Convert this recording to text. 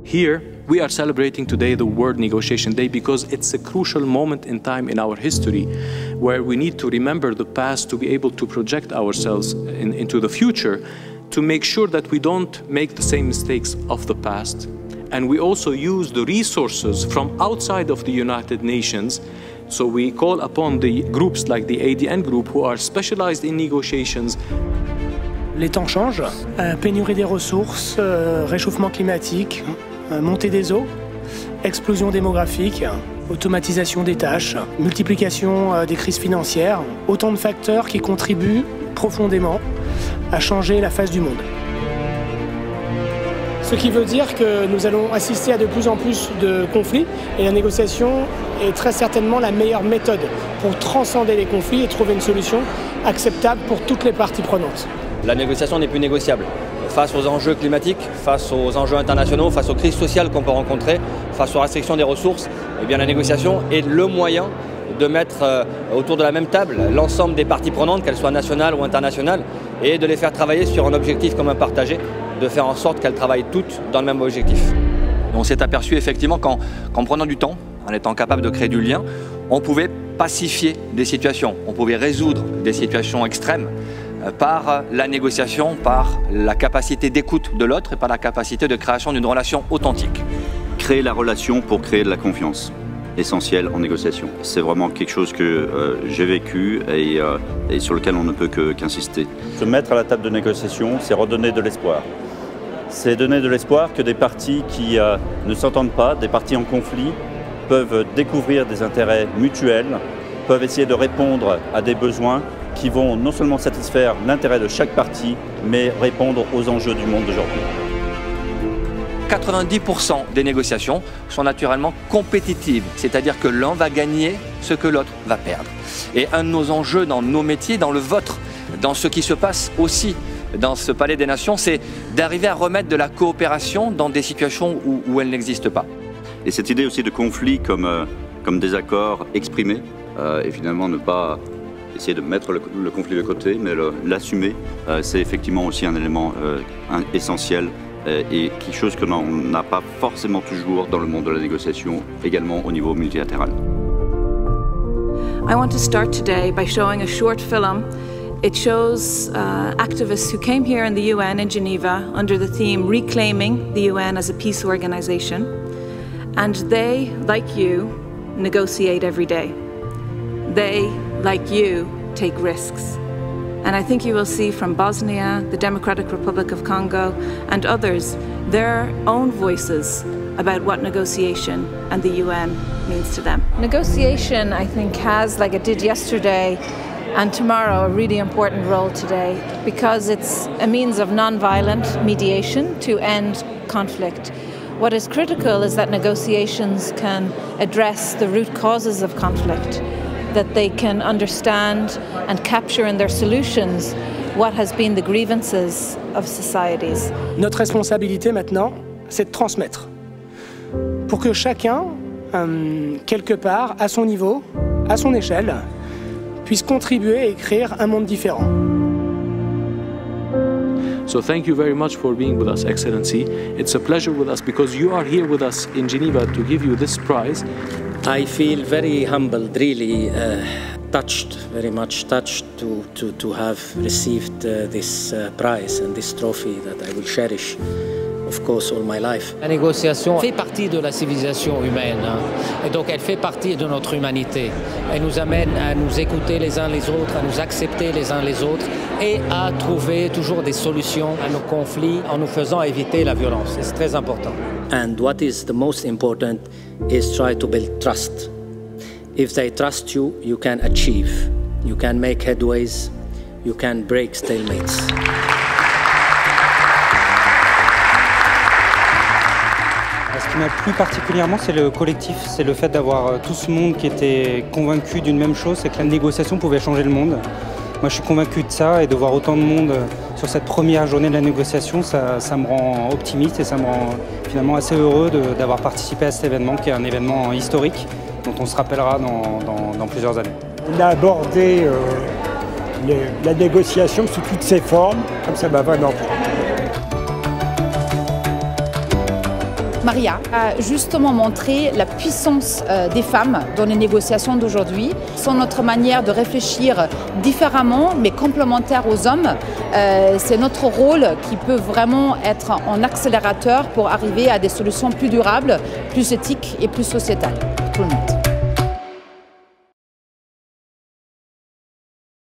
Here, we are celebrating today the World Negotiation Day because it's a crucial moment in time in our history where we need to remember the past to be able to project ourselves into the future to make sure that we don't make the same mistakes of the past. And we also use the resources from outside of the United Nations. So we call upon the groups like the ADN group who are specialized in negotiations. Les temps changent, pénurie des ressources, réchauffement climatique, montée des eaux, explosion démographique, automatisation des tâches, multiplication des crises financières, autant de facteurs qui contribuent profondément à changer la face du monde. Ce qui veut dire que nous allons assister à de plus en plus de conflits et la négociation est très certainement la meilleure méthode pour transcender les conflits et trouver une solution acceptable pour toutes les parties prenantes. La négociation n'est plus négociable. Face aux enjeux climatiques, face aux enjeux internationaux, face aux crises sociales qu'on peut rencontrer, face aux restrictions des ressources, eh bien la négociation est le moyen de mettre autour de la même table l'ensemble des parties prenantes, qu'elles soient nationales ou internationales, et de les faire travailler sur un objectif commun partagé, de faire en sorte qu'elles travaillent toutes dans le même objectif. On s'est aperçu effectivement qu'en prenant du temps, en étant capable de créer du lien, on pouvait pacifier des situations, on pouvait résoudre des situations extrêmes par la négociation, par la capacité d'écoute de l'autre et par la capacité de création d'une relation authentique. Créer la relation pour créer de la confiance, essentiel en négociation. C'est vraiment quelque chose que j'ai vécu et sur lequel on ne peut qu'insister. Se mettre à la table de négociation, c'est redonner de l'espoir. C'est donner de l'espoir que des parties qui ne s'entendent pas, des parties en conflit, peuvent découvrir des intérêts mutuels, peuvent essayer de répondre à des besoins qui vont non seulement satisfaire l'intérêt de chaque partie, mais répondre aux enjeux du monde d'aujourd'hui. 90% des négociations sont naturellement compétitives, c'est-à-dire que l'un va gagner ce que l'autre va perdre. Et un de nos enjeux dans nos métiers, dans le vôtre, dans ce qui se passe aussi dans ce Palais des Nations, c'est d'arriver à remettre de la coopération dans des situations où elle n'existe pas. Et cette idée aussi de conflit comme désaccord exprimé, et finalement ne pas essayer de mettre le conflit de côté, mais l'assumer, c'est effectivement aussi un élément essentiel et quelque chose que l'on n'a pas forcément toujours dans le monde de la négociation, également au niveau multilatéral. I want to start today by showing a short film. It shows activists who came here in the UN in Geneva under the theme Reclaiming the UN as a Peace Organization. And they, like you, negotiate every day. They, like you, take risks. And I think you will see from Bosnia, the Democratic Republic of Congo, and others, their own voices about what negotiation and the UN means to them. Negotiation, I think, has, like it did yesterday and tomorrow, a really important role today because it's a means of non-violent mediation to end conflict. What is critical is that negotiations can address the root causes of conflict, that they can understand and capture in their solutions what has been the grievances of societies. Notre responsabilité maintenant, c'est de transmettre. Pour que chacun, quelque part, à son niveau, à son échelle, puisse contribuer à écrire un monde différent. So thank you very much for being with us, Excellency. It's a pleasure with us because you are here with us in Geneva to give you this prize. I feel very humbled, really touched, very much touched to have received this prize and this trophy that I will cherish, of course, all my life. La négociation fait partie de la civilisation humaine, et donc elle fait partie de notre humanité. Elle nous amène à nous écouter les uns les autres, à nous accepter les uns les autres et à trouver toujours des solutions à nos conflits en nous faisant éviter la violence. C'est très important. And what is the most important is try to build trust. If they trust you, you can achieve. You can make headways, you can break stalemates. Ce qui m'a plu particulièrement, c'est le collectif, c'est le fait d'avoir tout ce monde qui était convaincu d'une même chose, c'est que la négociation pouvait changer le monde. Moi je suis convaincu de ça et de voir autant de monde sur cette première journée de la négociation, ça me rend optimiste et ça me rend finalement assez heureux d'avoir participé à cet événement qui est un événement historique dont on se rappellera dans plusieurs années. On a abordé la négociation sous toutes ses formes, comme ça m'a vraiment plu. Maria a justement montré la puissance des femmes dans les négociations d'aujourd'hui. C'est notre manière de réfléchir différemment mais complémentaire aux hommes. C'est notre rôle qui peut vraiment être un accélérateur pour arriver à des solutions plus durables, plus éthiques et plus sociétales pour tout le monde.